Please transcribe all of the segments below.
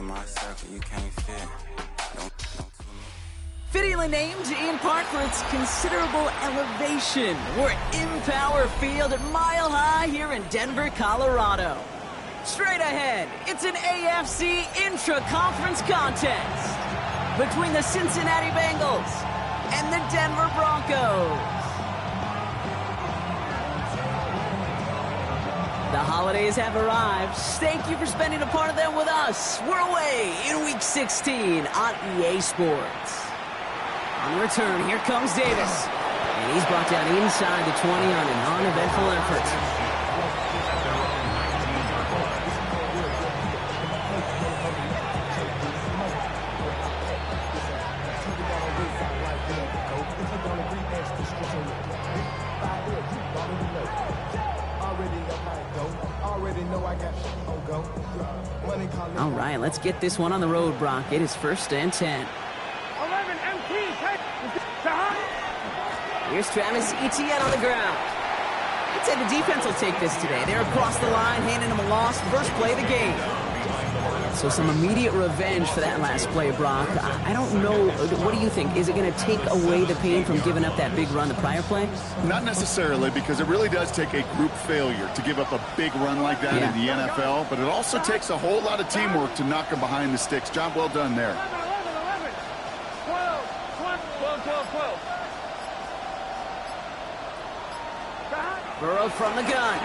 in my circle, you can't fit. Don't Fittingly named in part for its considerable elevation. We're at Empower Field at Mile High here in Denver, Colorado. Straight ahead, it's an AFC intra-conference contest between the Cincinnati Bengals and the Denver Broncos. The holidays have arrived. Thank you for spending a part of them with us. We're away in Week 16 on EA Sports. On the return, here comes Davis. And he's brought down inside the 20 on an uneventful effort. All right, let's get this one on the road, Brock. It is 1st and 10. 11 MT. Here's Travis Etienne on the ground. I'd say the defense will take this today. They're across the line, handing him a loss. First play of the game. So some immediate revenge for that last play, Brock. I don't know. What do you think? Is it going to take away the pain from giving up that big run the prior play? Not necessarily, because it really does take a group failure to give up a big run like that in the NFL. But it also takes a whole lot of teamwork to knock them behind the sticks. Job well done there. 12. Burrow from the gun.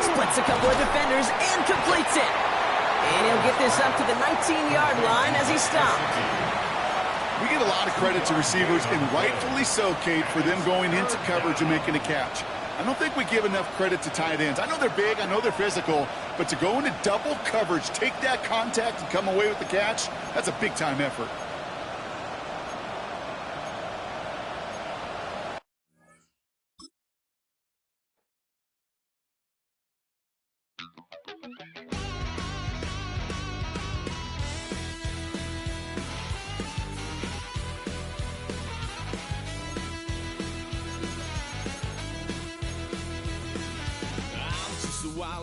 Splits a couple of defenders and completes it. And he'll get this up to the 19-yard line as he stopped. We give a lot of credit to receivers, and rightfully so, Kate, for them going into coverage and making a catch. I don't think we give enough credit to tight ends. I know they're big, I know they're physical, but to go into double coverage, take that contact, and come away with the catch, that's a big-time effort.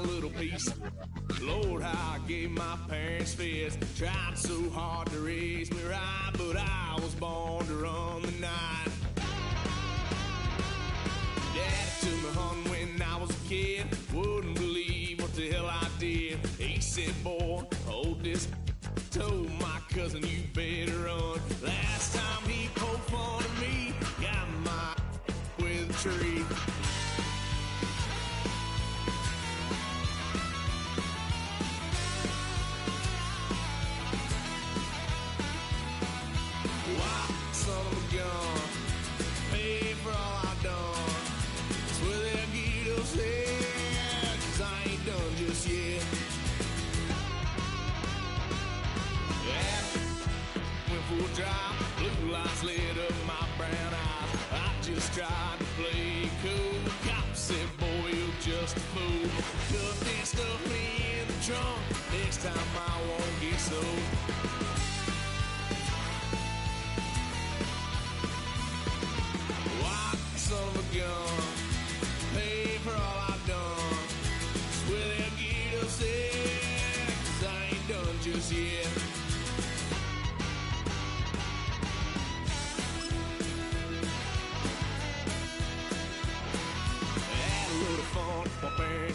Little piece. Lord, how I gave my parents fist. Tried so hard to raise me right, but I was born to run the night. Daddy took me hunting when I was a kid. Wouldn't believe what the hell I did. He said, boy, hold this. Told my cousin, you better run. Last time he poked fun at me, got my with a tree. Blue lights lit up my brown eyes. I just tried to play cool. Cop said, boy, you're just a fool. Tucked and stuffed me in the trunk. Next time I won't get so. White son of a gun. Pay for all I've done. Swear they'll get upset, 'cause I ain't done just yet.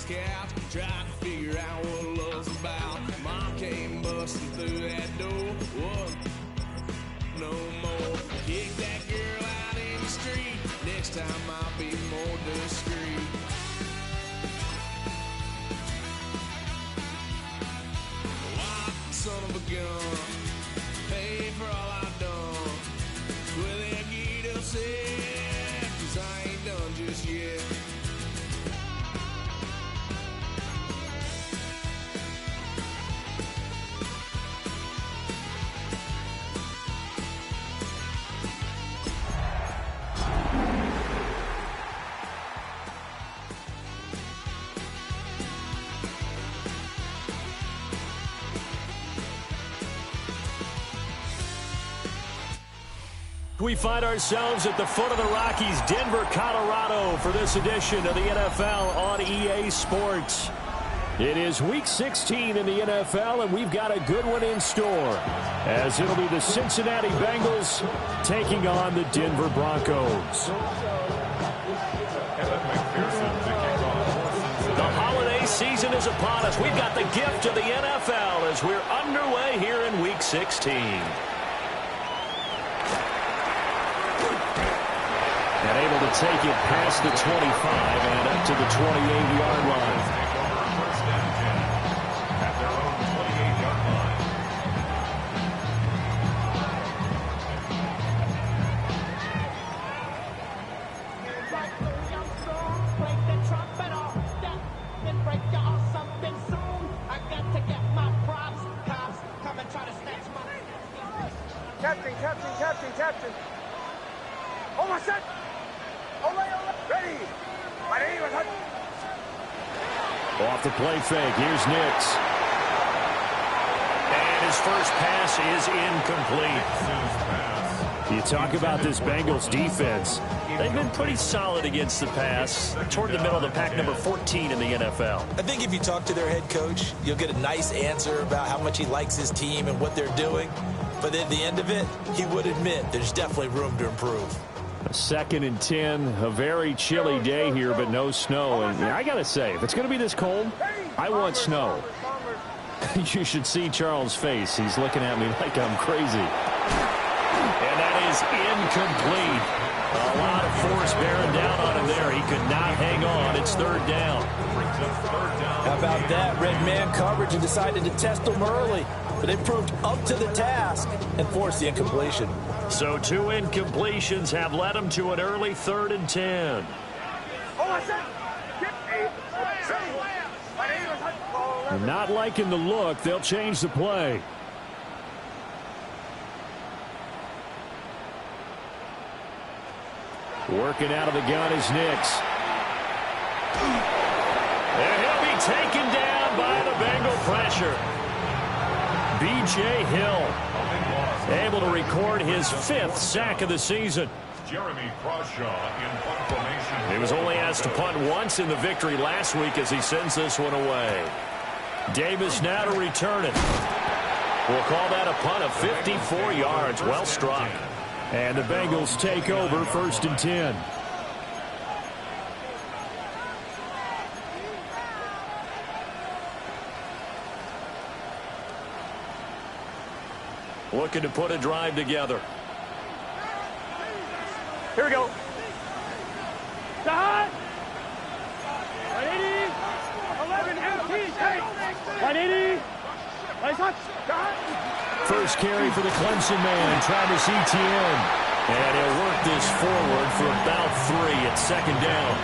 Couch, trying to figure out what love's about. Mom came busting through that door. What? No more. Kick that girl out in the street. Next time I'll be more discreet. White son of a gun. Pay for all I've done. Well, they'll get upset, 'cause I ain't done just yet. We find ourselves at the foot of the Rockies, Denver, Colorado, for this edition of the NFL on EA Sports. It is Week 16 in the NFL, and we've got a good one in store, as it'll be the Cincinnati Bengals taking on the Denver Broncos. The holiday season is upon us. We've got the gift of the NFL as we're underway here in Week 16. And able to take it past the 25 and up to the 28-yard line. Captain. Oh, my son. Ready. My name is Off the play fake. Here's Nix. And his first pass is incomplete. You talk about this Bengals defense. They've been pretty solid against the pass. Toward the middle of the pack, number 14 in the NFL. I think if you talk to their head coach, you'll get a nice answer about how much he likes his team and what they're doing. But at the end of it, he would admit there's definitely room to improve. 2nd and 10, a very chilly day here, but no snow. And I got to say, if it's going to be this cold, I want snow. You should see Charles' face. He's looking at me like I'm crazy. And that is incomplete. A lot of force bearing down on him there. He could not hang on. It's 3rd down. How about that? Red man coverage and decided to test them early. But they proved up to the task and forced the incompletion. So 2 incompletions have led them to an early 3rd and 10. Not liking the look. They'll change the play. Working out of the gun is Nix. And he'll be taken down by the Bengal pressure. B.J. Hill able to record his 5th sack of the season. He was only asked to punt once in the victory last week as he sends this one away. Davis now to return it. We'll call that a punt of 54 yards. Well struck. And the Bengals take over 1st and 10. Looking to put a drive together. Here we go. 11 MT. 180. First carry for the Clemson man. Travis Etienne. And he'll work this forward for about 3 at 2nd down.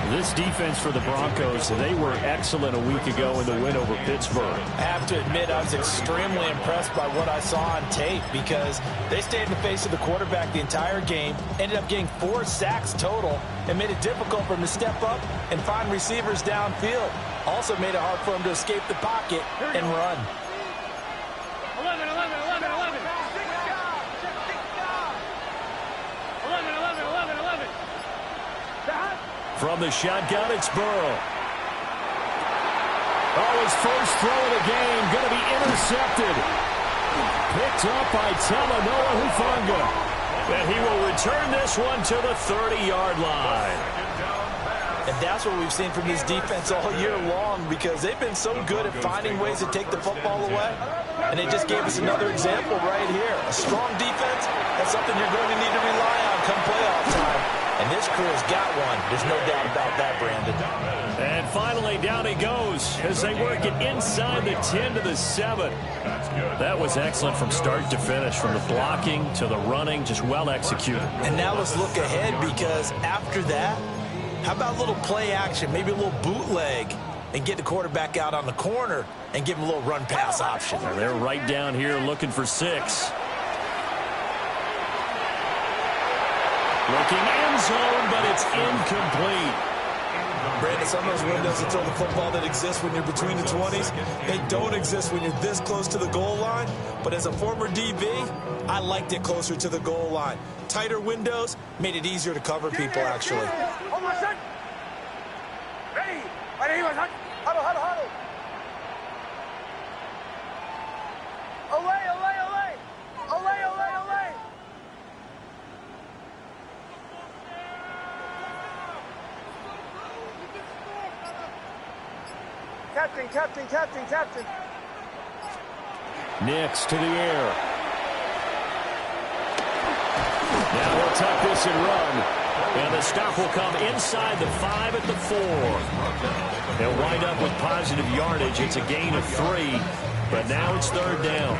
This defense for the Broncos, they were excellent a week ago in the win over Pittsburgh. I have to admit, I was extremely impressed by what I saw on tape because they stayed in the face of the quarterback the entire game, ended up getting 4 sacks total, and made it difficult for him to step up and find receivers downfield. Also made it hard for him to escape the pocket and run. 11. From the shotgun, it's Burrow. Oh, his first throw of the game going to be intercepted. Picked up by Talanoa Hufanga. And he will return this one to the 30-yard line. And that's what we've seen from this defense all year long because they've been so good at finding ways to take the football away. And they just gave us another example right here. A strong defense, that's something you're going to need to rely on come playoff time. And this crew has got one. There's no doubt about that, Brandon. And finally, down he goes as they work it inside the 10 to the 7. That was excellent from start to finish, from the blocking to the running, just well executed. And now let's look ahead because after that, how about a little play action, maybe a little bootleg, and get the quarterback out on the corner and give him a little run-pass option. And they're right down here looking for 6. Looking end zone, but it's incomplete. Brandon, some of those windows to throw the football that exist when you're between the 20s, they don't exist when you're this close to the goal line. But as a former DB, I liked it closer to the goal line. Tighter windows made it easier to cover people, actually. Ready. My name is Captain. Nix to the air. Now he'll tuck this and run. And the stop will come inside the 5 at the 4. They'll wind up with positive yardage. It's a gain of 3, but now it's 3rd down.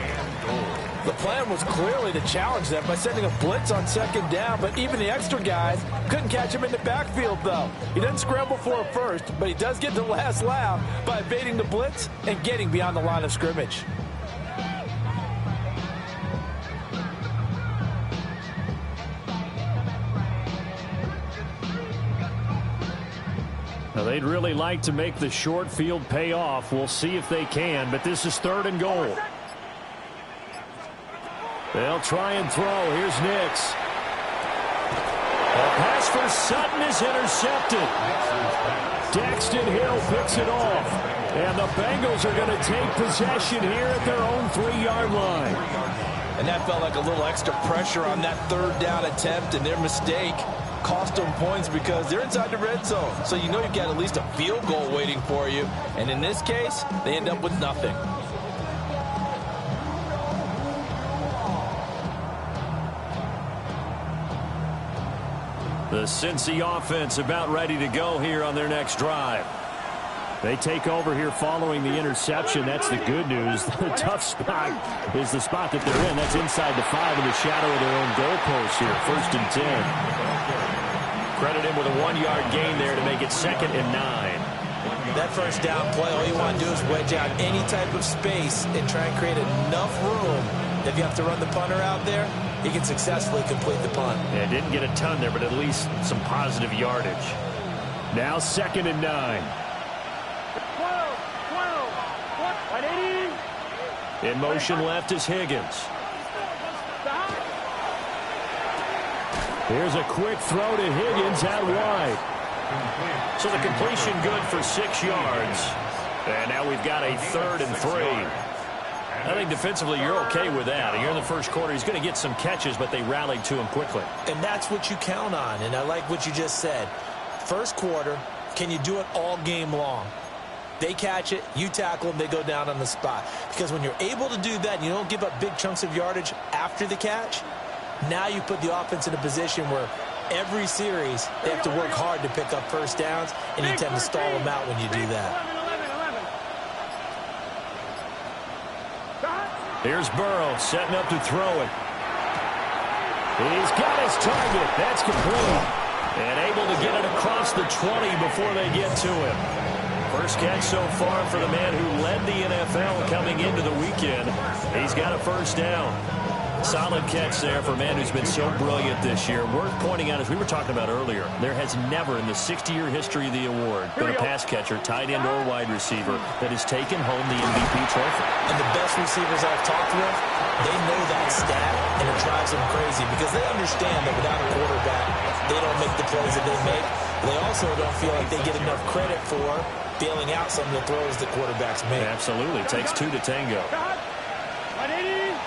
The plan was clearly to challenge them by sending a blitz on 2nd down, but even the extra guys couldn't catch him in the backfield, though. He doesn't scramble for it first, but he does get the last laugh by evading the blitz and getting beyond the line of scrimmage. Now, they'd really like to make the short field pay off. We'll see if they can, but this is 3rd and goal. They'll try and throw. Here's Nix. A pass for Sutton is intercepted. Daxton Hill picks it off. And the Bengals are going to take possession here at their own 3-yard line. And that felt like a little extra pressure on that 3rd down attempt, and their mistake cost them points because they're inside the red zone. So you know you've got at least a field goal waiting for you. And in this case, they end up with nothing. The Cincy offense about ready to go here on their next drive. They take over here following the interception. That's the good news. The tough spot is the spot that they're in. That's inside the 5 in the shadow of their own goalpost here. 1st and 10. Credit him with a 1-yard gain there to make it 2nd and 9. That 1st down play, all you want to do is wedge out any type of space and try and create enough room. If you have to run the punter out there, he can successfully complete the punt. Yeah, didn't get a ton there, but at least some positive yardage. Now 2nd and 9. 180. In motion left is Higgins. Here's a quick throw to Higgins out wide. So the completion good for 6 yards. And now we've got a 3rd and 3. I think defensively you're okay with that. Here in the 1st quarter, he's going to get some catches, but they rallied to him quickly. And that's what you count on, and I like what you just said. 1st quarter, can you do it all game long? They catch it, you tackle them, they go down on the spot. Because when you're able to do that and you don't give up big chunks of yardage after the catch, now you put the offense in a position where every series they have to work hard to pick up 1st downs, and you tend to stall them out when you do that. Here's Burrow setting up to throw it. He's got his target. That's complete. And able to get it across the 20 before they get to him. First catch so far for the man who led the NFL coming into the weekend. He's got a 1st down. Solid catch there for a man who's been so brilliant this year. Worth pointing out, as we were talking about earlier, there has never in the 60-year history of the award been a pass catcher, tight end or wide receiver that has taken home the MVP trophy. And the best receivers I've talked with, they know that stat, and it drives them crazy because they understand that without a quarterback, they don't make the plays that they make. They also don't feel like they get enough credit for bailing out some of the throws the quarterbacks make. Absolutely. Takes 2 to tango. 180.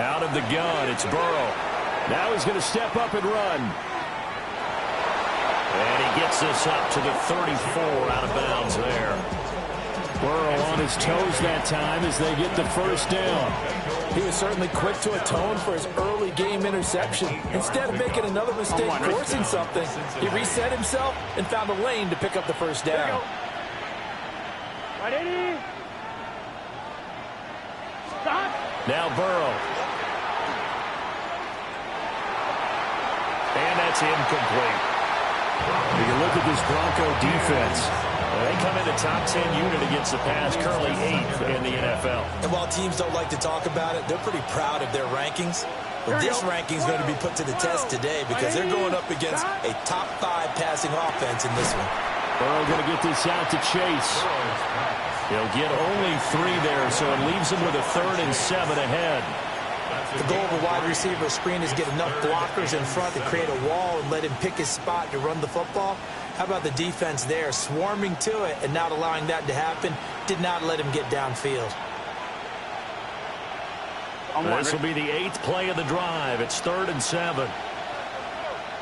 Out of the gun, it's Burrow. Now he's going to step up and run. And he gets this up to the 34 out of bounds there. Burrow on his toes that time as they get the 1st down. He was certainly quick to atone for his early game interception. Instead of making another mistake forcing something, he reset himself and found a lane to pick up the 1st down. 180. Now Burrow. And that's incomplete. You can look at this Bronco defense. They come in the top 10 unit against the pass, currently 8th in the NFL. And while teams don't like to talk about it, they're pretty proud of their rankings. But this ranking is going to be put to the test today because they're going up against a top 5 passing offense in this one. Burrow going to get this out to Chase. He'll get only 3 there, so it leaves him with a 3rd and 7 ahead. The goal of a wide receiver screen is get enough blockers in front to create a wall and let him pick his spot to run the football. How about the defense there, swarming to it and not allowing that to happen? Did not let him get downfield. This will be the 8th play of the drive. It's 3rd and 7.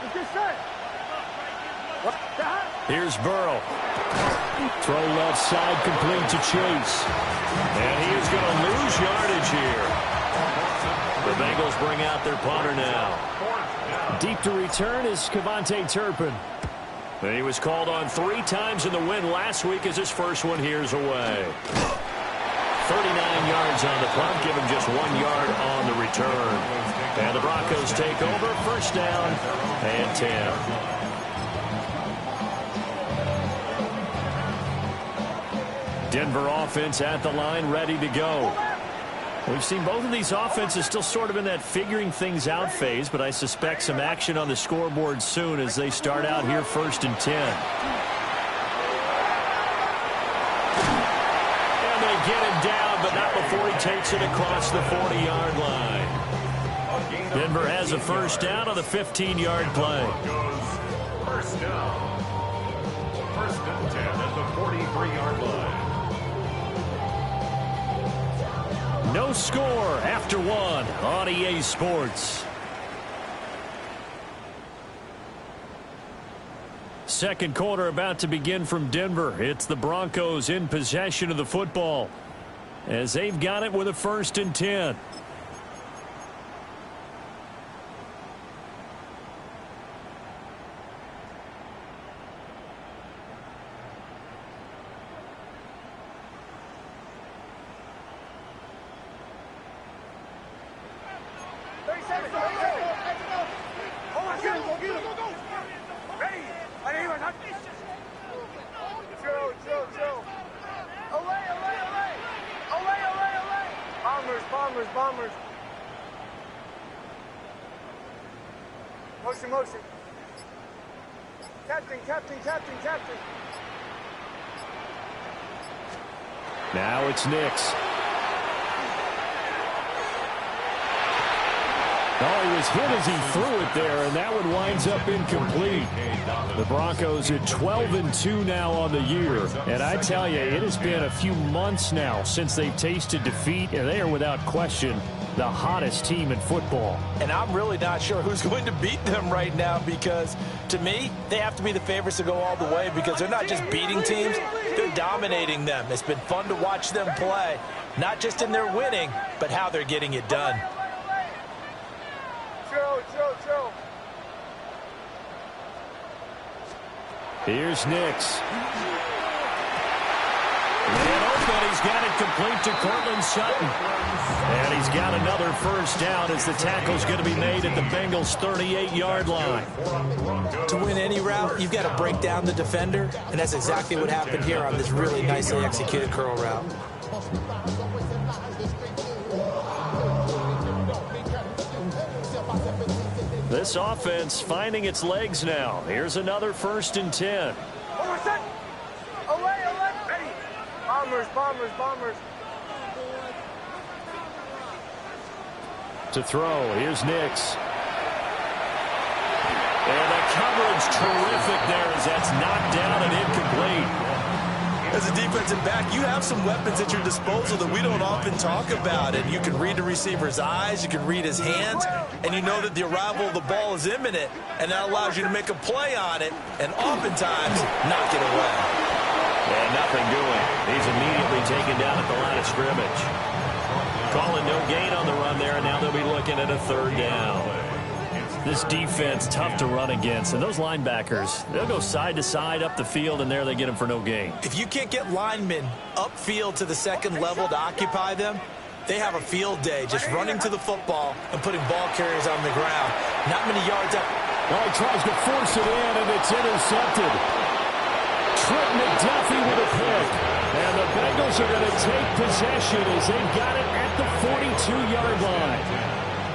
It's just set. What? Here's Burrow. Throw left side, complete to Chase. And he is going to lose yardage here. The Bengals bring out their punter now. Deep to return is Kevontae Turpin. And he was called on 3 times in the win last week as his first one here's away. 39 yards on the punt, give him just 1 yard on the return. And the Broncos take over, first down and 10. Denver offense at the line, ready to go. We've seen both of these offenses still sort of in that figuring things out phase, but I suspect some action on the scoreboard soon as they start out here first and 10. And they get him down, but not before he takes it across the 40-yard line. Denver has a first down on the 15-yard play. First down. First and 10 at the 43-yard line. No score after 1 on EA Sports. Second quarter about to begin from Denver. It's the Broncos in possession of the football as they've got it with a first and 10. Bombers. Motion. Captain. Now it's Nix. Oh, he was hit as he threw it there, and that one winds up incomplete. The Broncos at 12-2 now on the year. And I tell you, it has been a few months now since they've tasted defeat, and they are without question the hottest team in football. And I'm really not sure who's going to beat them right now because, to me, they have to be the favorites to go all the way because they're not just beating teams, they're dominating them. It's been fun to watch them play, not just in their winning, but how they're getting it done. Chill. Here's Nix. And open, he's got it complete to Cortland Sutton. And he's got another first down as the tackle's going to be made at the Bengals' 38-yard line. To win any route, you've got to break down the defender, and that's exactly what happened here on this really nicely executed curl route. This offense finding its legs now. Here's another first and 10. Away. Ready. Bombers. To throw, here's Nix. And the coverage terrific there as that's knocked down and incomplete. As a defensive back, you have some weapons at your disposal that we don't often talk about. And you can read the receiver's eyes, you can read his hands, and you know that the arrival of the ball is imminent, and that allows you to make a play on it and oftentimes knock it away. And nothing doing. He's immediately taken down at the line of scrimmage. Calling no gain on the run there, and now they'll be looking at a third down. This defense tough to run against, and those linebackers, they'll go side to side up the field, and there they get them for no gain. If you can't get linemen upfield to the second level to occupy them, they have a field day just running to the football and putting ball carriers on the ground. Not many yards up. Well, he tries to force it in, and it's intercepted. Trent McDuffie with a pick. And the Bengals are going to take possession as they've got it at the 42-yard line.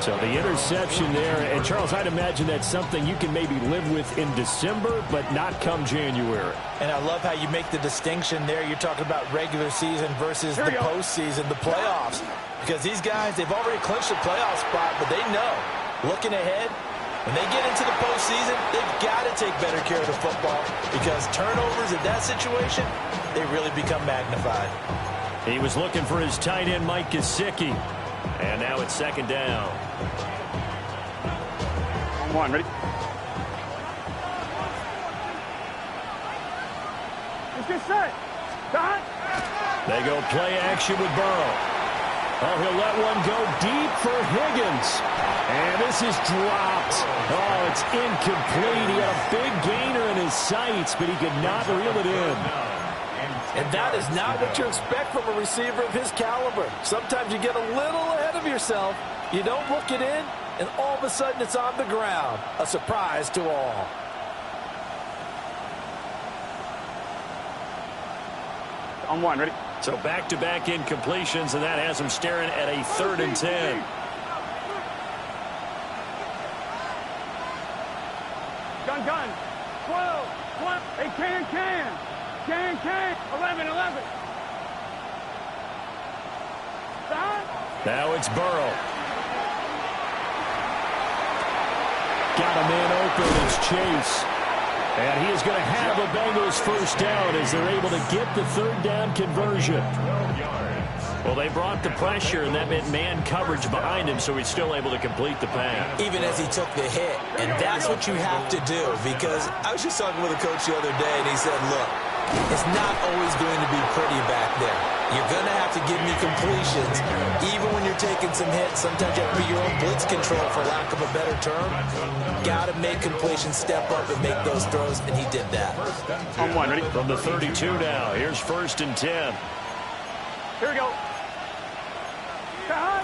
So the interception there, and Charles, I'd imagine that's something you can maybe live with in December, but not come January. And I love how you make the distinction there. You're talking about regular season versus the postseason, the playoffs. Because these guys, they've already clinched a playoff spot, but they know, looking ahead, when they get into the postseason, they've got to take better care of the football because turnovers in that situation, they really become magnified. He was looking for his tight end, Mike Gesicki. And now it's second down. On one, ready? Let's get set. Dot. They go play action with Burrow. Oh, he'll let one go deep for Higgins. And this is dropped. Oh, it's incomplete. He had a big gainer in his sights, but he could not reel it in. And that is not what you expect from a receiver of his caliber. Sometimes you get a little ahead of yourself. You don't look it in, and all of a sudden it's on the ground. A surprise to all. On one, ready? So back-to-back incompletions, and that has him staring at a 3rd and 10. Gun. 12. Hey, can. 11. Dot. Now it's Burrow. Got a man open. It's Chase. And he is going to have the Bengals first down as they're able to get the 3rd down conversion. Well, they brought the pressure, and that meant man coverage behind him, so he's still able to complete the pass. Even as he took the hit. And that's what you have to do, because I was just talking with a coach the other day, and he said, look, it's not always going to be pretty back there. You're going to have to give me completions. Even when you're taking some hits, sometimes you have to be your own blitz control, for lack of a better term. Got to make completions, step up and make those throws, and he did that. On one, ready? From the 32 now, here's 1st and 10. Here we go. Dot.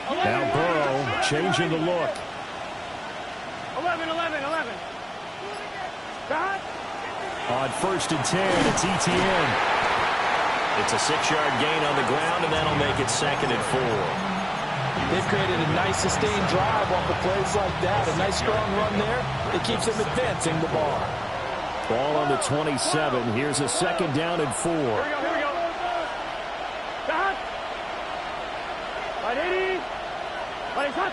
Now Burrow changing the look. 11. Dot. On 1st and 10, it's ETN. It's a 6-yard gain on the ground, and that'll make it 2nd and 4. They've created a nice sustained drive off of plays like that. A nice strong run there. It keeps them advancing the bar. Ball on the 27. Here's a 2nd down and 4. Here we go. Dot. Right 80. Right hot.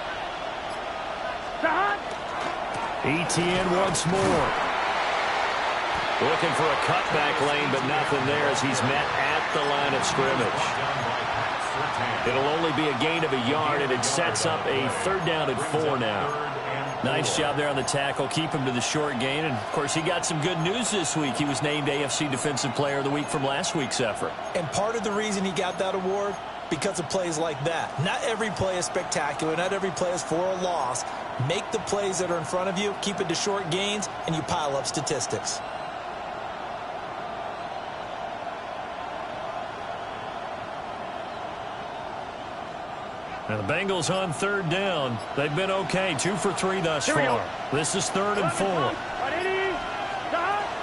Dot. ETN once more. Looking for a cutback lane, but nothing there as he's met at the line of scrimmage. It'll only be a gain of a yard, and it sets up a 3rd down and 4 now. Nice job there on the tackle. Keep him to the short gain. And, of course, he got some good news this week. He was named AFC Defensive Player of the Week from last week's effort. And part of the reason he got that award, because of plays like that. Not every play is spectacular. Not every play is for a loss. Make the plays that are in front of you, keep it to short gains, and you pile up statistics. Now the Bengals on 3rd down. They've been okay. 2 for 3 thus far. This is 3rd and 4.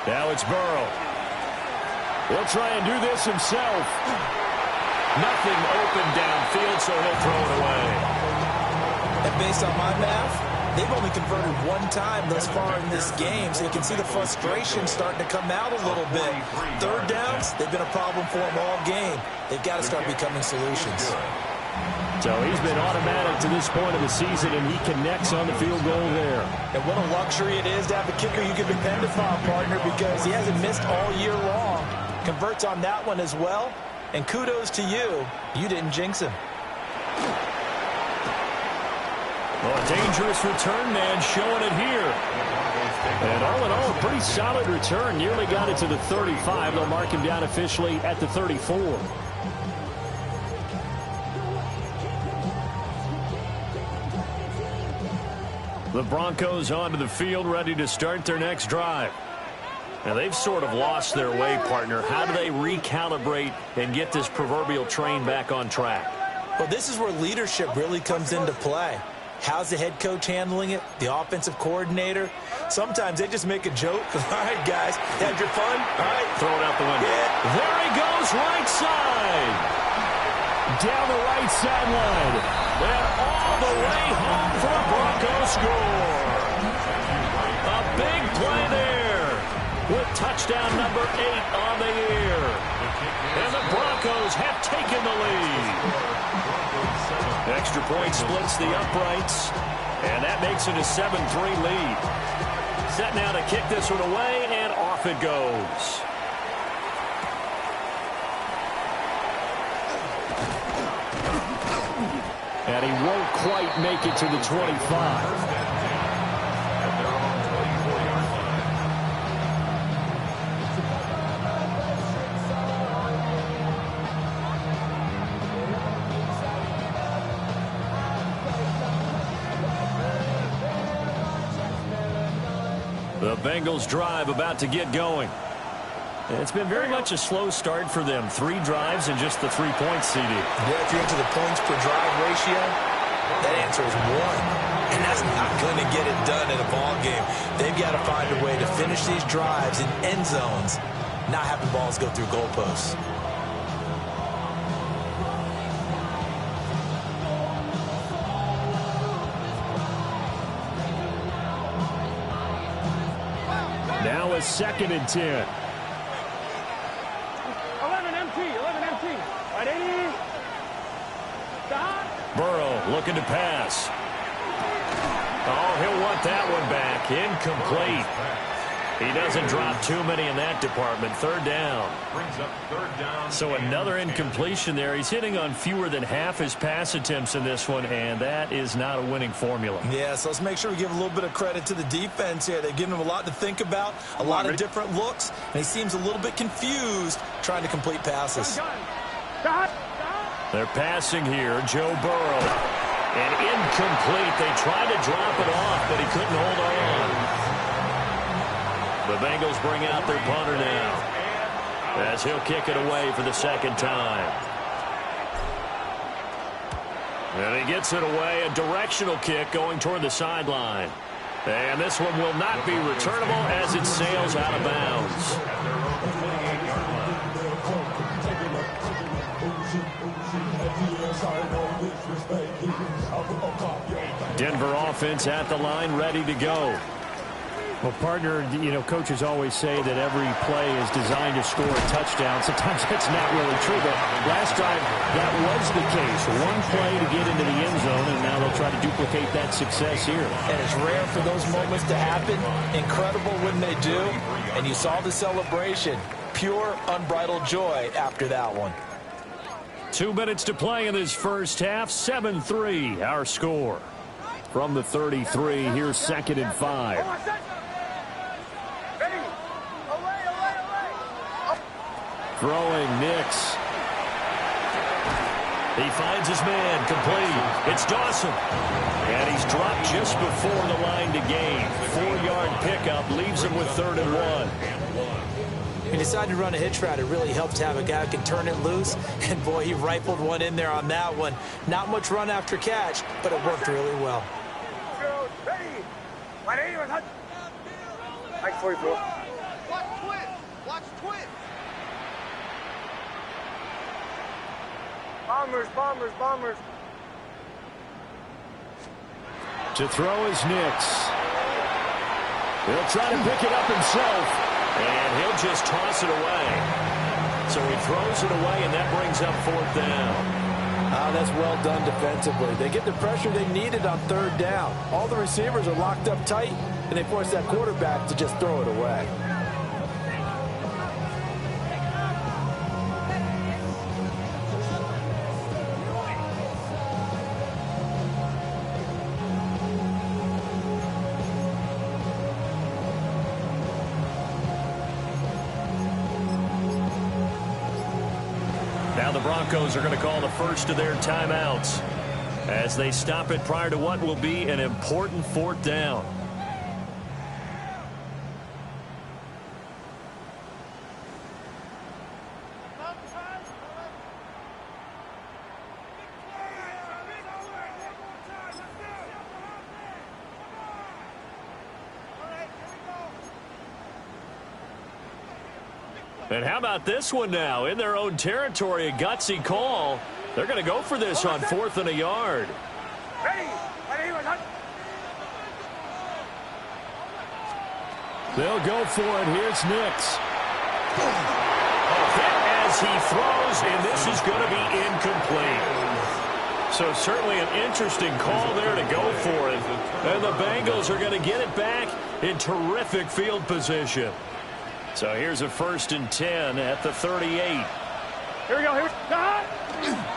Now it's Burrow. He'll try and do this himself. Nothing open downfield, so he'll throw it away. And based on my math, they've only converted 1 time thus far in this game, so you can see the frustration starting to come out a little bit. 3rd downs, they've been a problem for them all game. They've got to start becoming solutions. So he's been automatic to this point of the season, and he connects on the field goal there. And what a luxury it is to have a kicker you can depend upon, partner, because he hasn't missed all year long. Converts on that one as well. And kudos to you. You didn't jinx him. Well, a dangerous return man showing it here. And all in all, a pretty solid return. Nearly got it to the 35. They'll mark him down officially at the 34. The Broncos onto the field, ready to start their next drive. Now, they've sort of lost their way, partner. How do they recalibrate and get this proverbial train back on track? Well, this is where leadership really comes into play. How's the head coach handling it? The offensive coordinator? Sometimes they just make a joke. All right, guys, had your fun? All right. Throw it out the window. Yeah. There he goes, right side. Down the right sideline. And all the way home for a Broncos score. A big play there with touchdown number 8 on the year. And the Broncos have taken the lead. Extra point splits the uprights, and that makes it a 7-3 lead. Set now to kick this one away, and off it goes. And he won't quite make it to the 25. The Bengals drive about to get going. It's been very much a slow start for them. 3 drives and just the 3 points, CD. Yeah, if you're into the points per drive ratio, that answer is 1. And that's not going to get it done in a ball game. They've got to find a way to finish these drives in end zones, not having balls go through goalposts. Now a 2nd and 10. 11 empty. Right, 80. Stop. Burrow looking to pass. Oh, he'll want that one back. Incomplete. He doesn't drop too many in that department. 3rd down. Brings up 3rd down. So another incompletion there. He's hitting on fewer than half his pass attempts in this one, and that is not a winning formula. Yeah, so let's make sure we give a little bit of credit to the defense here. They've given him a lot to think about, a lot of different looks, and he seems a little bit confused trying to complete passes. They're passing here. Joe Burrow. And incomplete. They tried to drop it off, but he couldn't hold on. The Bengals bring out their punter now, as he'll kick it away for the 2nd time. And he gets it away, a directional kick going toward the sideline. And this one will not be returnable as it sails out of bounds. Denver offense at the line, ready to go. Well, partner, coaches always say that every play is designed to score a touchdown. Sometimes that's not really true, but last drive that was the case. One play to get into the end zone, and now they'll try to duplicate that success here. And it's rare for those moments to happen. Incredible when they do. And you saw the celebration. Pure, unbridled joy after that one. 2 minutes to play in this first half. 7-3, our score. From the 33, here's 2nd and 5. Throwing Nix. He finds his man, complete. It's Dawson. And he's dropped just before the line to gain. 4-yard pickup leaves him with 3rd and 1. He decided to run a hitch route. It really helps to have a guy who can turn it loose. And, boy, he rifled one in there on that one. Not much run after catch, but it worked really well. Like 44. Watch twin. Bombers. To throw is Nix. He'll try to pick it up himself, and he'll just toss it away. So he throws it away, and that brings up 4th down. That's well done defensively. They get the pressure they needed on 3rd down. All the receivers are locked up tight, and they force that quarterback to just throw it away. Now the Broncos are going to call the first of their timeouts as they stop it prior to what will be an important 4th down. And how about this one now? In their own territory, a gutsy call. They're going to go for this on 4th and a yard. They'll go for it. Here's Nix. A hit as he throws, and this is going to be incomplete. So certainly an interesting call there to go for it. And the Bengals are going to get it back in terrific field position. So here's a 1st and 10 at the 38. Here we go.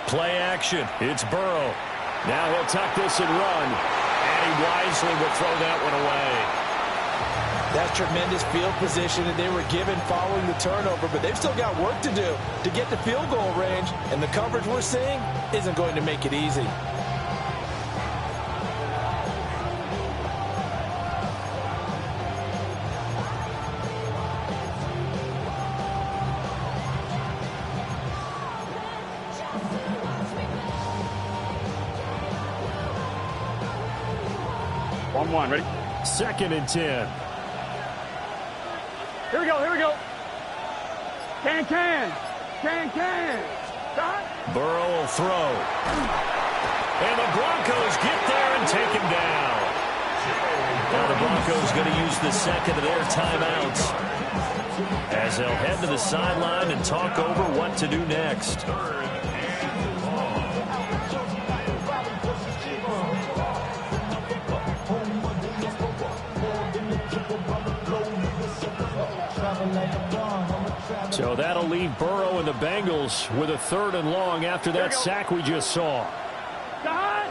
Play action. It's Burrow. Now he'll tuck this and run. And he wisely will throw that one away. That's tremendous field position that they were given following the turnover, but they've still got work to do to get to field goal range, and the coverage we're seeing isn't going to make it easy. 1-1, ready? 2nd and 10. Here we go, here we go. Can. Stop. Burrow will throw. And the Broncos get there and take him down. Now the Broncos going to use the second of their timeouts as they'll head to the sideline and talk over what to do next. So that'll leave Burrow and the Bengals with a 3rd and long after that sack we just saw. Stop.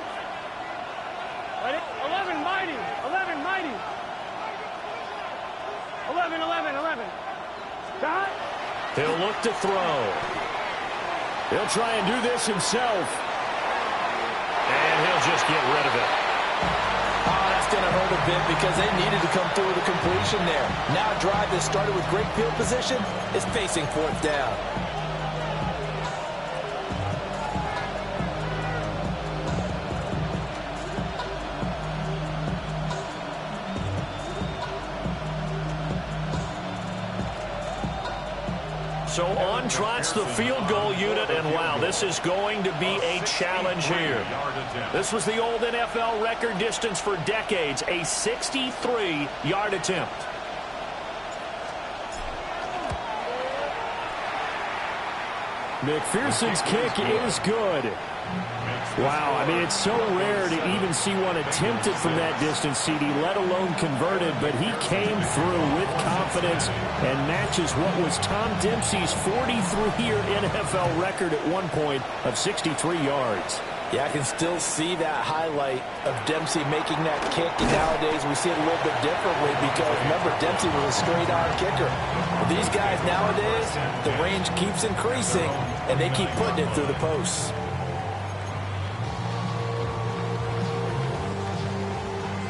11 mighty. 11. Stop. He'll look to throw. He'll try and do this himself. And he'll just get rid of it. Oh, that's going to hurt a bit because they needed to come through with a completion there. Now a drive that started with great field position is facing 4th down. So on trots the field goal unit, and wow, this is going to be a challenge here. This was the old NFL record distance for decades, a 63-yard attempt. McPherson's kick is good. Wow, I mean, it's so rare to even see one attempted from that distance, CD, let alone converted, but he came through with confidence and matches what was Tom Dempsey's 43-year NFL record at one point of 63 yards. Yeah, I can still see that highlight of Dempsey making that kick, and nowadays we see it a little bit differently because, remember, Dempsey was a straight-on kicker. But these guys nowadays, the range keeps increasing, and they keep putting it through the posts.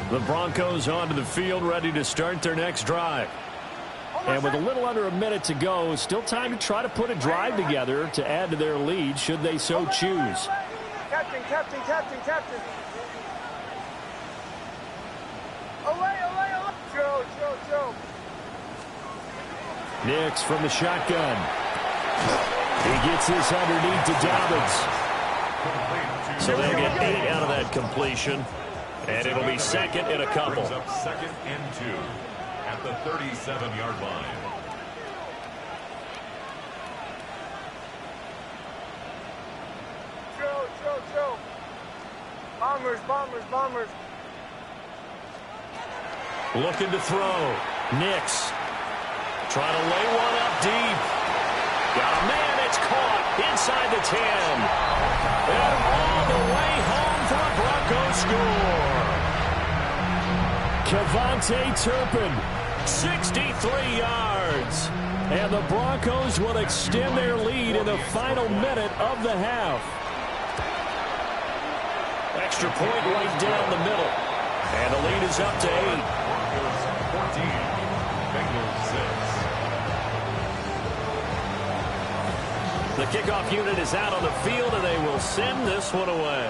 The Broncos onto the field, ready to start their next drive. And with a little under a minute to go, still time to try to put a drive together to add to their lead, should they so choose. Captain. Olay. Joe. Nix from the shotgun. He gets this underneath to Dobbins. So they'll get 8 out of that completion. And it'll be 2nd and a couple. 2nd and 2 at the 37-yard line. Joe. Bombers. Looking to throw. Nix trying to lay one up deep. Got a man. It's caught inside the 10. And all the way home for a Broncos score. Kevontae Turpin, 63 yards. And the Broncos will extend their lead in the final minute of the half. Extra point right down the middle. And the lead is up to 8. Broncos 14, Bengals 6. The kickoff unit is out on the field, and they will send this one away.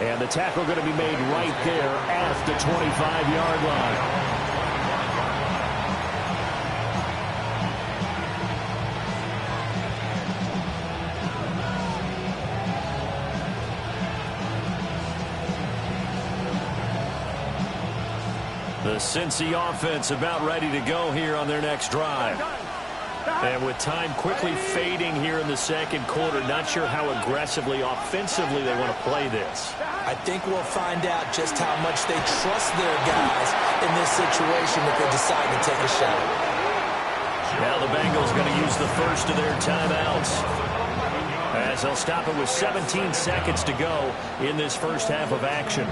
And the tackle going to be made right there at the 25-yard line. The Cincy offense about ready to go here on their next drive. And with time quickly fading here in the second quarter, not sure how aggressively, offensively they want to play this. I think we'll find out just how much they trust their guys in this situation if they decide to take a shot. Now the Bengals going to use the first of their timeouts, as they'll stop it with 17 seconds to go in this first half of action.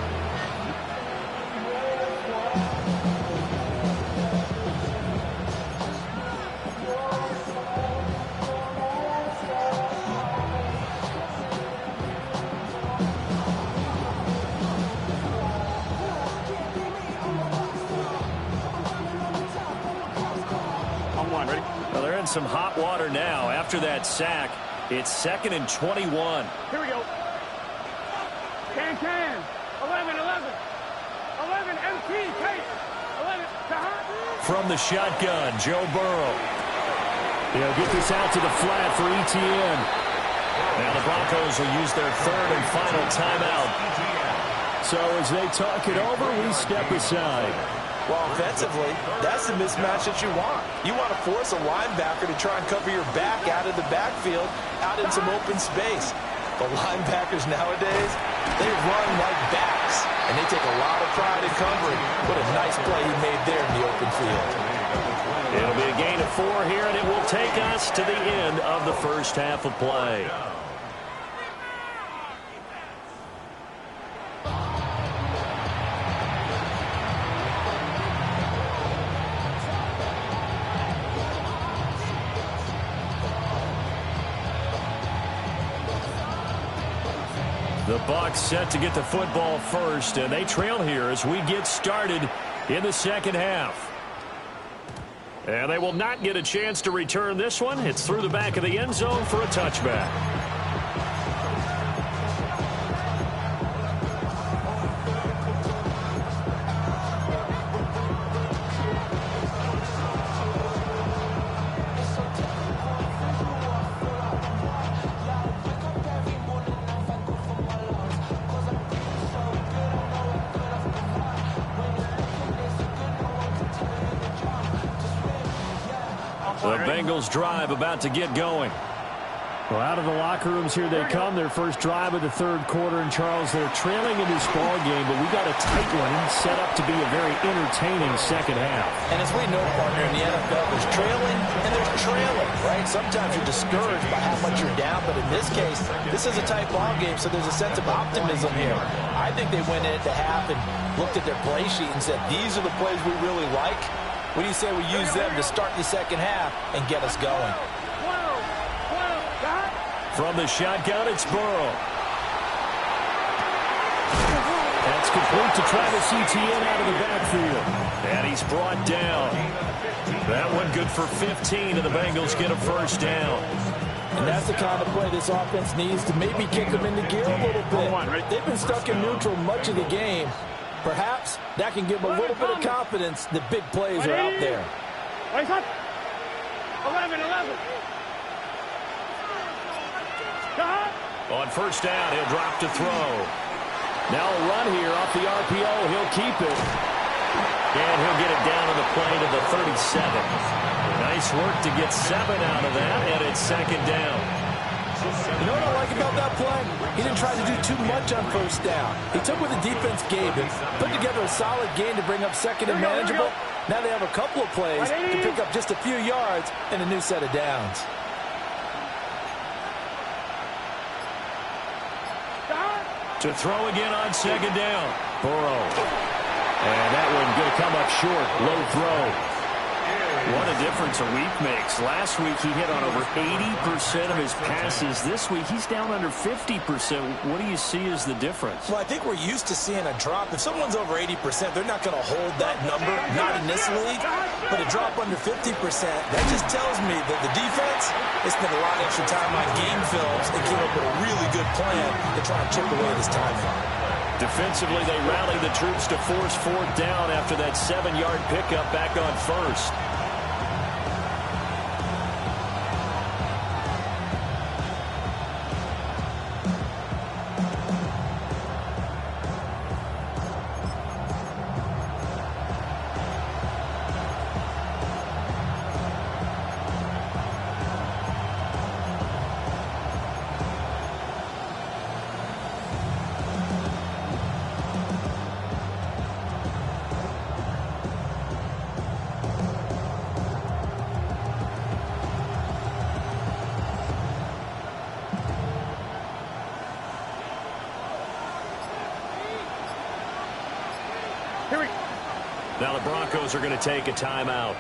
Well, they're in some hot water now after that sack. It's 2nd and 21. Here we go. Can. 11. 11, MT, take. 11, From the shotgun, Joe Burrow. He'll get this out to the flat for ETN. Now the Broncos will use their 3rd and final timeout. So as they talk it over, we step aside. Well, offensively, that's the mismatch that you want. You want to force a linebacker to try and cover your back out of the backfield, out in some open space. The linebackers nowadays, they run like backs, and they take a lot of pride in covering. What a nice play he made there in the open field. It'll be a gain of 4 here, and it will take us to the end of the first half of play. The Bucs set to get the football first, and they trail here as we get started in the second half. And they will not get a chance to return this one. It's through the back of the end zone for a touchback. The Bengals drive about to get going. Well, out of the locker rooms here they come. Their first drive of the 3rd quarter. And, Charles, they're trailing in this ball game, but we got a tight one set up to be a very entertaining second half. And as we know, partner, in the NFL, there's trailing and there's trailing, right? Sometimes you're discouraged by how much you're down, but in this case, this is a tight ball game, so there's a sense of optimism here. I think they went in at the half and looked at their play sheet and said, these are the plays we really like. What do you say we use them to start the second half and get us going? From the shotgun, it's Burrow. That's complete to Travis Etienne out of the backfield. And he's brought down. That one good for 15, and the Bengals get a first down. And that's the kind of play this offense needs to maybe kick them into gear a little bit. They've been stuck in neutral much of the game. Perhaps that can give them a little bit of confidence that big plays are out there. 11. On first down, he'll drop to throw. Now a run here off the RPO. He'll keep it. And he'll get it down to the play to the 37. Nice work to get 7 out of that, and it's 2nd down. You know what I like about that play? He didn't try to do too much on first down. He took what the defense gave him, put together a solid game to bring up 2nd and manageable. Now they have a couple of plays to pick up just a few yards and a new set of downs. To throw again on 2nd down. Burrow. And that one going to come up short. Low throw. What a difference a week makes. Last week he hit on over 80% of his passes. This week he's down under 50%. What do you see as the difference? Well, I think we're used to seeing a drop. If someone's over 80%, they're not going to hold that number, not in this league. But a drop under 50%, that just tells me that the defense has spent a lot of extra time on game films and came up with a really good plan to try and chip away this timing. Defensively, they rally the troops to force 4th down after that 7-yard pickup back on first. Now the Broncos are going to take a timeout.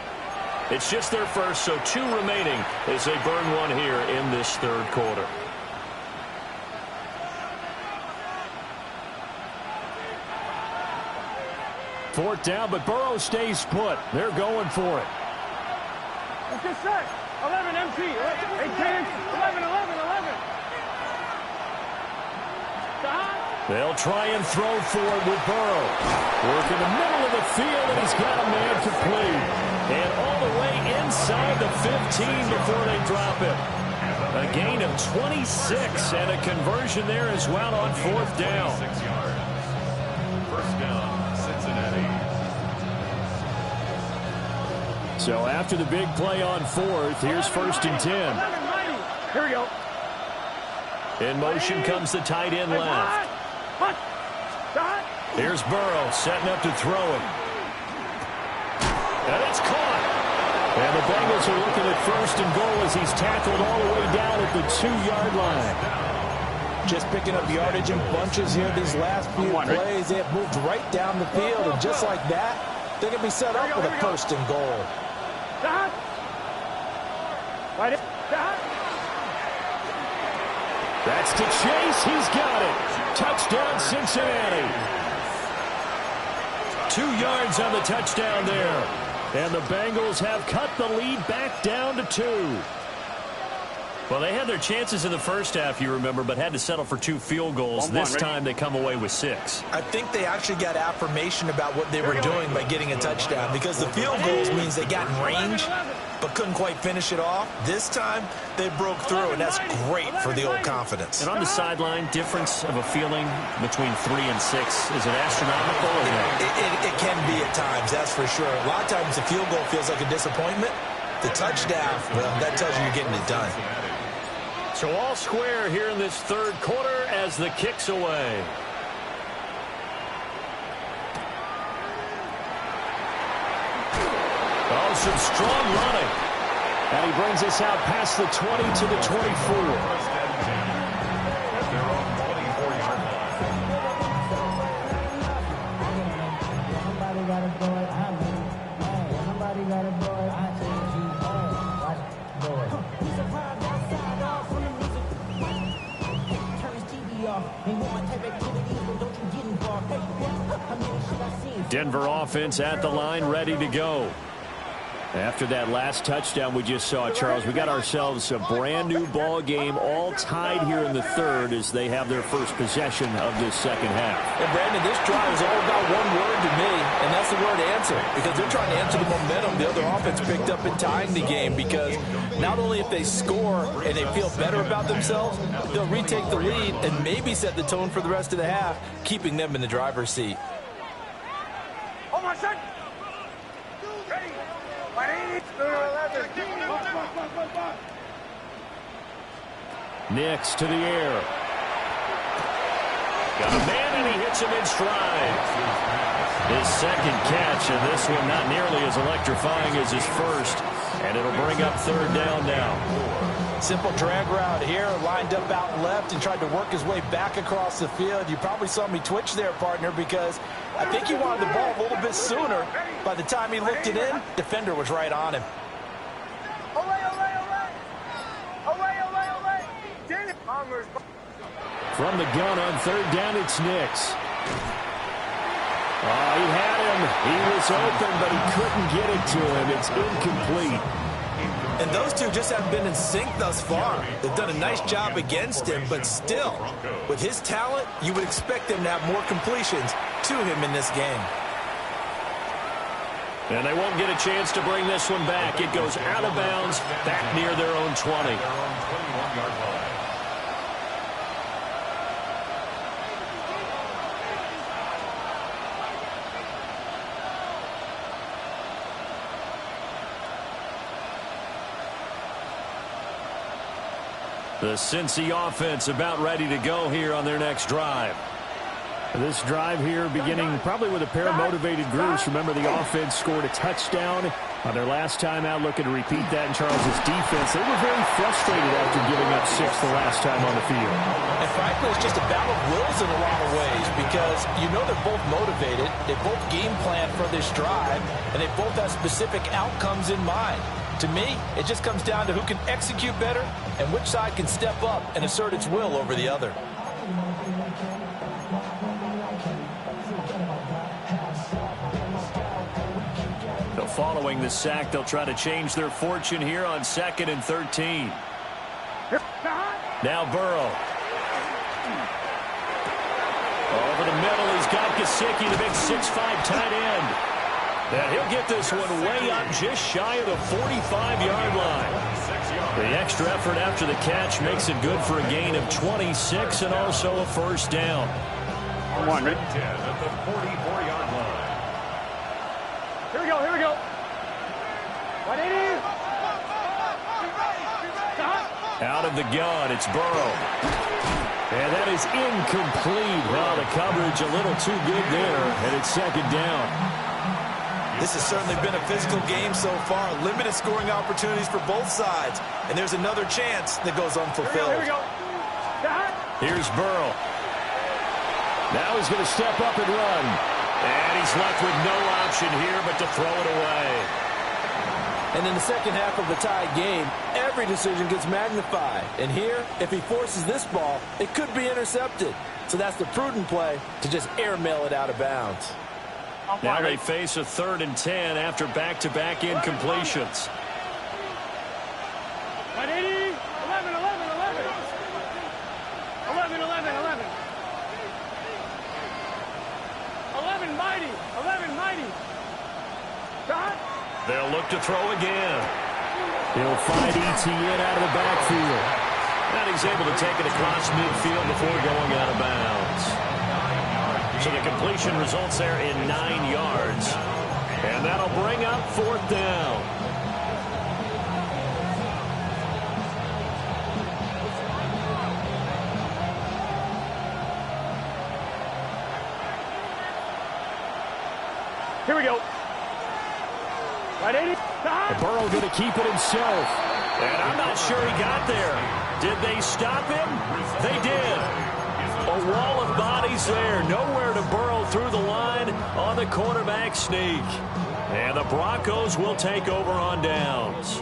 It's just their first, so 2 remaining as they burn one here in this 3rd quarter. Fourth down, but Burrow stays put. They're going for it. Let's get set. 11 MT. 8 10. 11. They'll try and throw for it with Burrow. Work in the middle of the field, and he's got a man complete. And all the way inside the 15 before they drop it. A gain of 26 and a conversion there as well on 4th down. 6 yards. First down, Cincinnati. So after the big play on 4th, here's 1st and 10. Here we go. In motion comes the tight end left. Here's Burrow setting up to throw it. And it's caught. And the Bengals are looking at 1st and goal as he's tackled all the way down at the 2-yard line. Just picking up yardage in bunches here these last few plays. They have moved right down the field, and just like that, they're going to be set up with a 1st and goal. That's to Chase. He's got it. Touchdown, Cincinnati. 2 yards on the touchdown there. And the Bengals have cut the lead back down to 2. Well, they had their chances in the first half, you remember, but had to settle for 2 field goals. This time they come away with 6. I think they actually got affirmation about what they were doing by getting a touchdown, because the field goals means they got in range but couldn't quite finish it off. This time they broke through, and that's great for the old confidence. And on the sideline, difference of a feeling between 3 and 6, is it astronomical or no? It can be at times, that's for sure. A lot of times the field goal feels like a disappointment. The touchdown, well, that tells you you're getting it done. So all square here in this 3rd quarter as the kick's away. Oh, some strong running. And he brings us out past the 20 to the 24. Denver offense at the line, ready to go. After that last touchdown we just saw, Charles, we got ourselves a brand new ball game, all tied here in the 3rd as they have their first possession of this 2nd half. And Brandon, this drive is all about one word to me, and that's the word answer, because they're trying to answer the momentum the other offense picked up in tying the game, because not only if they score and they feel better about themselves, they'll retake the lead and maybe set the tone for the rest of the half, keeping them in the driver's seat. Oh, my son! Nix to the air. Got a man, and he hits him in stride. His 2nd catch, and this one not nearly as electrifying as his first. And it'll bring up 3rd down now. Simple drag route here, lined up out left and tried to work his way back across the field. You probably saw me twitch there, partner, because I think he wanted the ball a little bit sooner. By the time he looked it in, defender was right on him. From the gun on 3rd down, it's Nix. Oh, he had him. He was open, but he couldn't get it to him. It's incomplete. And those two just haven't been in sync thus far. They've done a nice job against him, but still, with his talent, you would expect them to have more completions to him in this game. And they won't get a chance to bring this one back. It goes out of bounds, back near their own 20. The Cincy offense about ready to go here on their next drive. This drive here beginning probably with a pair of motivated groups. Remember, the offense scored a touchdown on their last time out, looking to repeat that in Charles's defense. They were very frustrated after giving up 6 the last time on the field. And frankly, it's just a battle of wills in a lot of ways, because you know they're both motivated, they both game plan for this drive, and they both have specific outcomes in mind. To me, it just comes down to who can execute better and which side can step up and assert its will over the other. So following the sack, they'll try to change their fortune here on 2nd and 13. Now Burrow. Over the middle, he's got Gesicki, the big 6'5" tight end. And he'll get this one way up just shy of the 45-yard line. The extra effort after the catch makes it good for a gain of 26 and also a first down. Come on, Rick. 10 at the 44-yard line. Here we go, here we go. 180. Out of the gun, it's Burrow. And that is incomplete. Well, the coverage a little too good there, and it's second down. This has certainly been a physical game so far. Limited scoring opportunities for both sides. And there's another chance that goes unfulfilled. Here we go. Here's Burrow. Now he's going to step up and run. And he's left with no option here but to throw it away. And in the second half of the tied game, every decision gets magnified. And here, if he forces this ball, it could be intercepted. So that's the prudent play to just airmail it out of bounds. Now they face a 3rd and 10 after back-to-back incompletions. 180. 11, 11, 11. 11, 11, 11. 11 mighty. 11 mighty. Shot. They'll look to throw again. He'll find Etienne out of the backfield. And he's able to take it across midfield before going out of bounds. So the completion results there in 9 yards. And that'll bring up 4th down. Here we go. 180. Burrow going to keep it himself. And I'm not sure he got there. Did they stop him? They did. A wall of bodies there. Nowhere to Burrow through the line on the quarterback sneak. And the Broncos will take over on downs.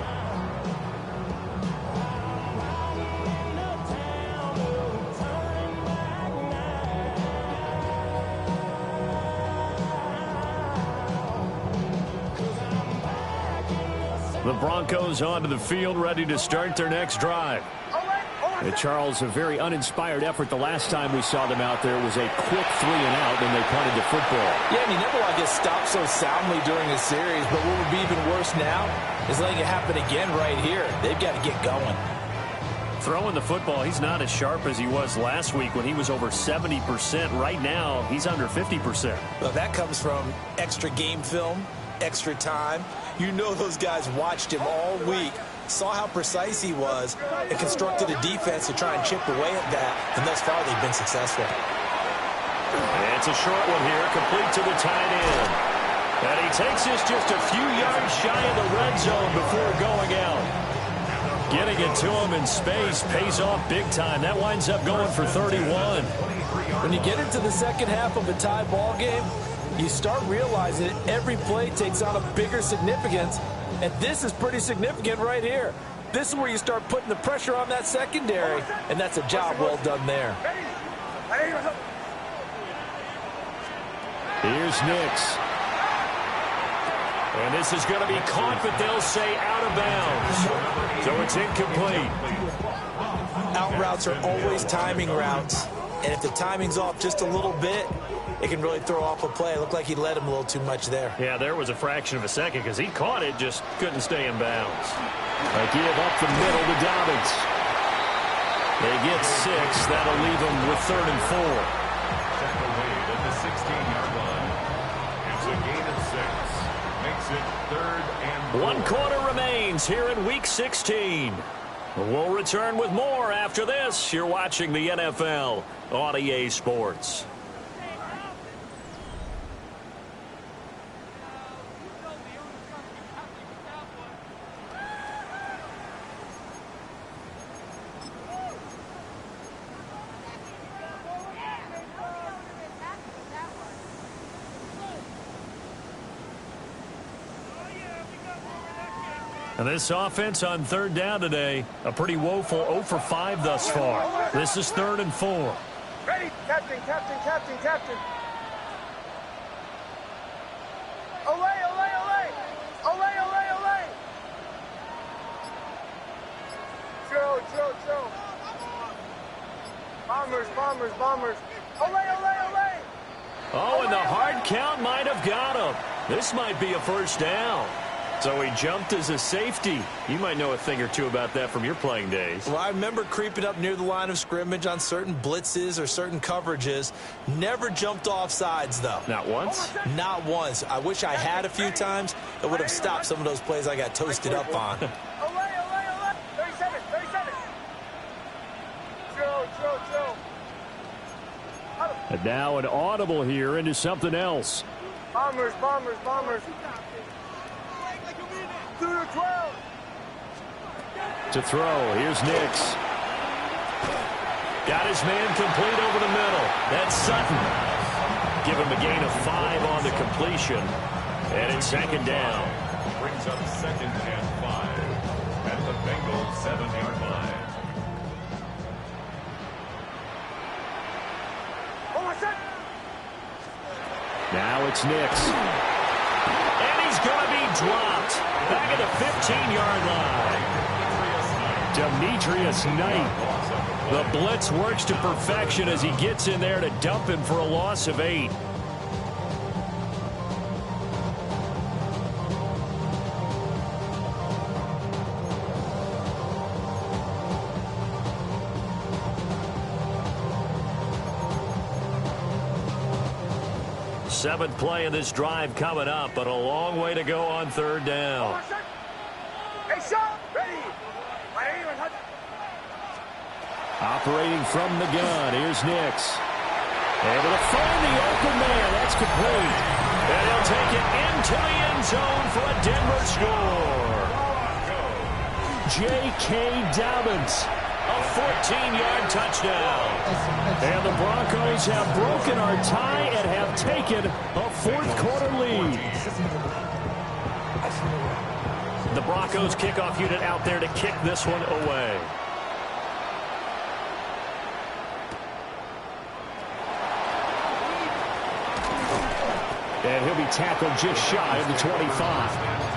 The Broncos onto the field, ready to start their next drive. Charles, a very uninspired effort the last time we saw them out there was a quick 3-and-out when they punted the football. Yeah, and you never want to get stopped so soundly during a series, but what would be even worse now is letting it happen again right here. They've got to get going. Throwing the football, he's not as sharp as he was last week when he was over 70%. Right now, he's under 50%. Well, that comes from extra game film, extra time. You know those guys watched him all week, saw how precise he was, and constructed a defense to try and chip away at that, and thus far they've been successful. And it's a short one here, complete to the tight end. And he takes this just a few yards shy of the red zone before going out. Getting it to him in space pays off big time. That winds up going for 31. When you get into the second half of a tie ball game, you start realizing that every play takes on a bigger significance, and this is pretty significant right here. This is where you start putting the pressure on that secondary, and that's a job well done there. Here's Nix. And this is going to be caught, but they'll say out of bounds. So it's incomplete. Out routes are always timing routes, and if the timing's off just a little bit, it can really throw off a play. It looked like he led him a little too much there. Yeah, there was a fraction of a second because he caught it, just couldn't stay in bounds. A give up the middle to Dobbins. They get 6. That'll leave them with 3rd and 4. Check away at the 16-yard line. It's a gain of 6. Makes it 3rd and 4. 1 quarter remains here in Week 16. We'll return with more after this. You're watching the NFL on EA Sports. And this offense on 3rd down today, a pretty woeful 0 for 5 thus far. This is 3rd and 4. Ready? Captain, captain, captain, captain. Olay, olay, olay. Olay, olay, olay. Joe. Bombers, bombers, bombers. Olay, olay, olay. Oh, and the hard count might have got him. This might be a first down. So he jumped as a safety. You might know a thing or two about that from your playing days. Well, I remember creeping up near the line of scrimmage on certain blitzes or certain coverages. Never jumped off sides, though. Not once? Not once. I wish I had a few times. It would have stopped some of those plays I got toasted up on. 37. Chill. And now an audible here into something else. Bombers. 2 to 12. To throw, here's Nix. Got his man complete over the middle. That's Sutton. Give him a gain of 5 on the completion. And it's second down. Brings up 2nd and 5 at the Bengals 7-yard line. Now it's Nix. And he's going to be dropped. Back at the 15-yard line. Demetrius Knight. The blitz works to perfection as he gets in there to dump him for a loss of 8. Seventh play of this drive coming up, but a long way to go on 3rd down. Operating from the gun, here's Nix. Able to find the open man, that's complete. And he'll take it into the end zone for a Denver score. J.K. Dobbins. A 14-yard touchdown. And the Broncos have broken our tie and have taken a 4th quarter lead. The Broncos kickoff unit out there to kick this one away. And he'll be tackled just shy of the 25.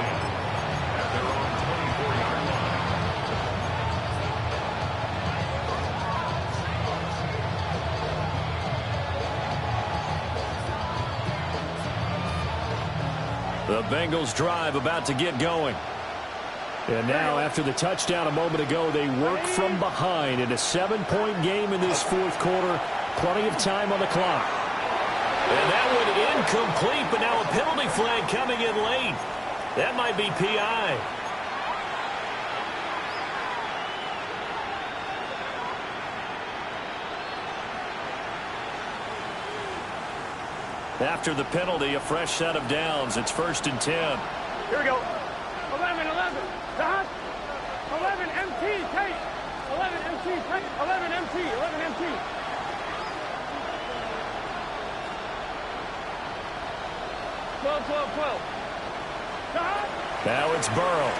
The Bengals drive about to get going. And now, after the touchdown a moment ago, they work from behind in a 7-point game in this 4th quarter. Plenty of time on the clock. And that one incomplete, but now a penalty flag coming in late. That might be PI. After the penalty, a fresh set of downs. It's 1st and 10. Here we go. 11. Dot. 11 MT. Take. 11 MT. Take. 11 MT. 11 MT. 12. Dot. Now it's Burrow.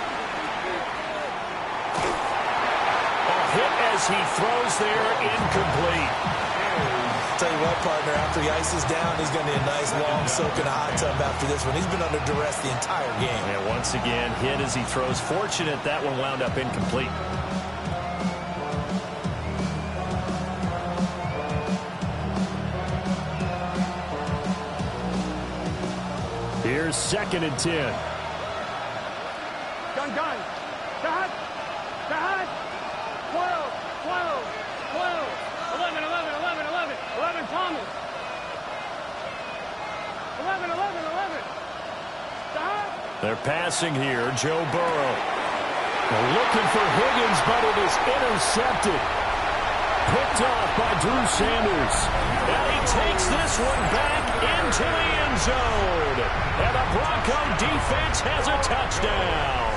A hit as he throws there, incomplete. Tell you what, partner, after he ices down, he's going to need a nice long soak in a hot tub after this one. He's been under duress the entire game. And once again, hit as he throws. Fortunate that one wound up incomplete. Here's 2nd and 10. Gun. Dot. 12. 11 Thomas. 11. Dot. They're passing here. Joe Burrow. Looking for Higgins, but it is intercepted. Picked off by Drew Sanders. And he takes this one back into the end zone. And the Bronco defense has a touchdown.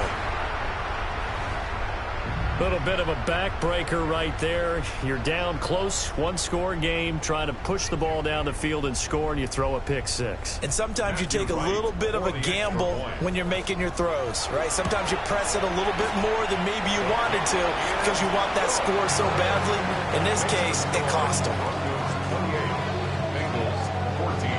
Little bit of a backbreaker right there. You're down close, 1-score game, trying to push the ball down the field and score, and you throw a pick 6. And sometimes you take a little bit of a gamble when you're making your throws, right? Sometimes you press it a little bit more than maybe you wanted to because you want that score so badly. In this case, it cost them. 28, Bengals 14.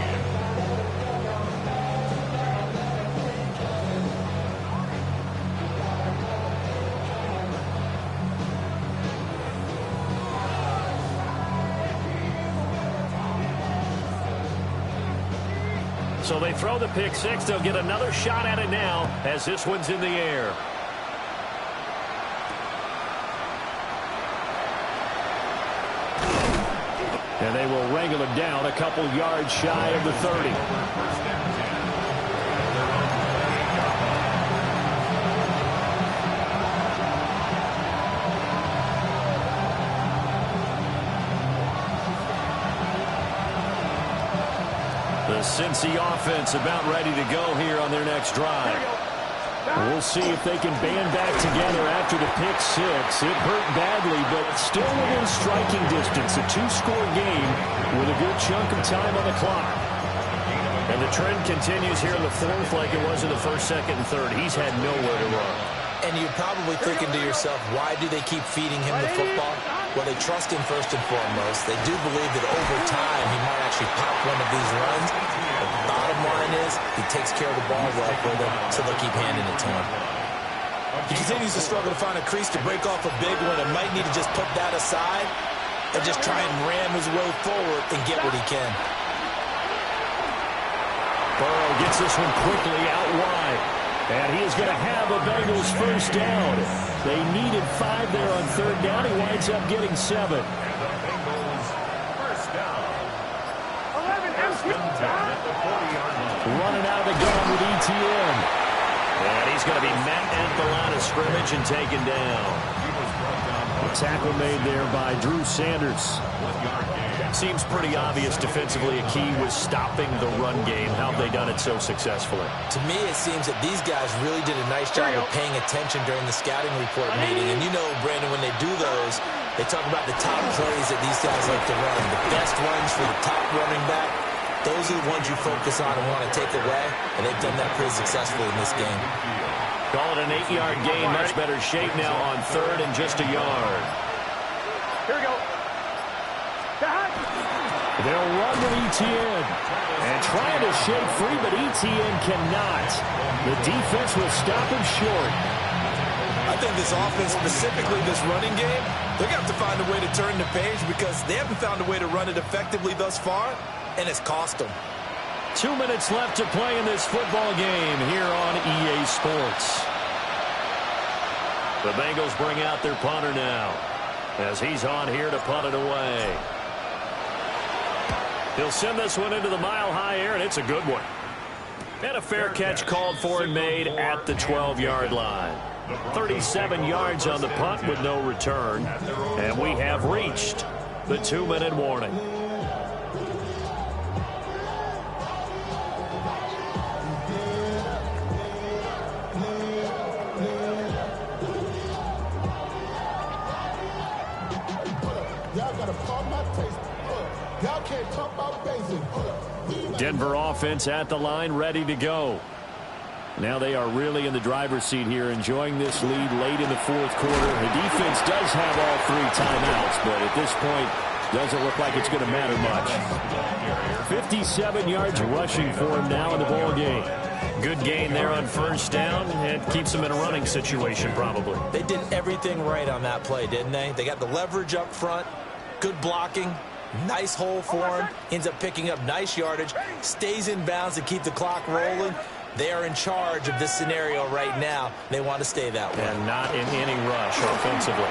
So they throw the pick six. They'll get another shot at it now as this one's in the air. And they will wrangle it down a couple yards shy of the 30. The Cincy offense about ready to go here on their next drive. We'll see if they can band back together after the pick six. It hurt badly, but still within striking distance. A two-score game with a good chunk of time on the clock. And the trend continues here in the fourth like it was in the first, second, and third. He's had nowhere to run. And you're probably thinking to yourself, why do they keep feeding him the football? Well, they trust him first and foremost. They do believe that over time he might actually pop one of these runs. But the bottom line is he takes care of the ball well for them, so they'll keep handing it to him. He continues to struggle to find a crease to break off a big one and might need to just put that aside and just try and ram his way forward and get what he can. Burrow gets this one quickly out wide. And he is going to have a Bengals first down. They needed 5 there on third down. He winds up getting 7. And the Bengals first down. 11 empty. At the 40-yard line. Running out of the gun with ETN. And he's going to be met at the line of scrimmage and taken down. A tackle made there by Drew Sanders. 1-yard gain. Seems pretty obvious defensively a key was stopping the run game. How have they done it so successfully? To me, it seems that these guys really did a nice job of paying attention during the scouting report meeting. And you know, Brandon, when they do those, they talk about the top plays that these guys like to run. The best runs for the top running back. Those are the ones you focus on and want to take away. And they've done that pretty successfully in this game. Call it an 8-yard gain. Much better shape now on third and just a yard. Here we go. They'll run with ETN and trying to shake free, but ETN cannot. The defense will stop him short. I think this offense, specifically this running game, they're going to have to find a way to turn the page because they haven't found a way to run it effectively thus far, and it's cost them. 2 minutes left to play in this football game here on EA Sports. The Bengals bring out their punter now as he's on here to punt it away. He'll send this one into the mile-high air, and it's a good one. And a fair catch called for and made at the 12-yard line. 37 yards on the punt with no return. And we have reached the 2-minute warning. Denver offense at the line, ready to go. Now they are really in the driver's seat here, enjoying this lead late in the fourth quarter. The defense does have all 3 timeouts, but at this point, doesn't look like it's going to matter much. 57 yards rushing for him now in the ball game. Good gain there on first down. It keeps him in a running situation, probably. They did everything right on that play, didn't they? They got the leverage up front, good blocking. Nice hole for him. Ends up picking up nice yardage. Stays in bounds to keep the clock rolling. They are in charge of this scenario right now. They want to stay that way. And not in any rush offensively.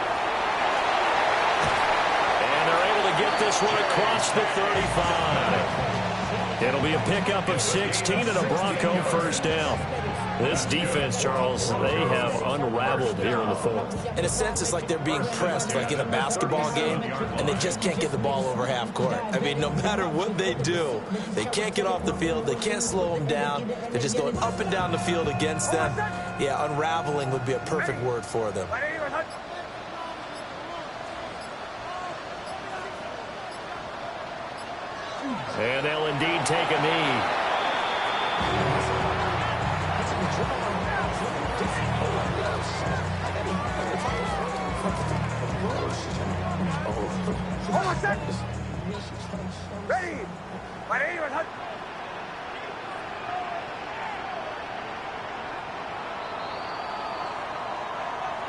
And they're able to get this one across the 35. It'll be a pickup of 16 and a Bronco first down. This defense, Charles, they have unraveled here in the fourth. In a sense, it's like they're being pressed, like in a basketball game, and they just can't get the ball over half court. I mean, no matter what they do, they can't get off the field. They can't slow them down. They're just going up and down the field against them. Yeah, unraveling would be a perfect word for them. And they'll indeed take a knee. Ready.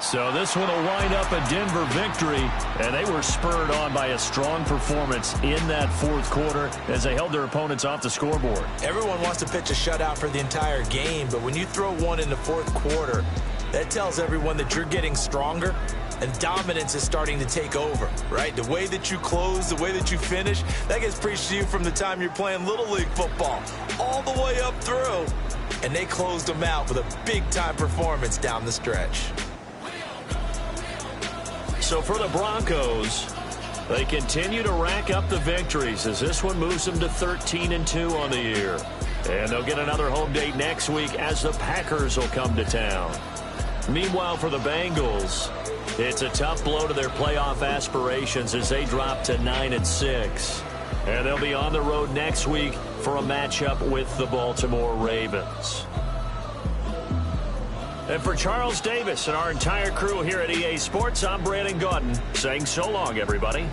So this one will wind up a Denver victory, and they were spurred on by a strong performance in that fourth quarter as they held their opponents off the scoreboard. Everyone wants to pitch a shutout for the entire game, but when you throw one in the fourth quarter, that tells everyone that you're getting stronger and dominance is starting to take over, right? The way that you close, the way that you finish, that gets preached to you from the time you're playing Little League football all the way up through. And they closed them out with a big-time performance down the stretch. So for the Broncos, they continue to rack up the victories as this one moves them to 13-2 on the year. And they'll get another home date next week as the Packers will come to town. Meanwhile, for the Bengals, it's a tough blow to their playoff aspirations as they drop to 9-6. And they'll be on the road next week for a matchup with the Baltimore Ravens. And for Charles Davis and our entire crew here at EA Sports, I'm Brandon Gaudin saying so long, everybody.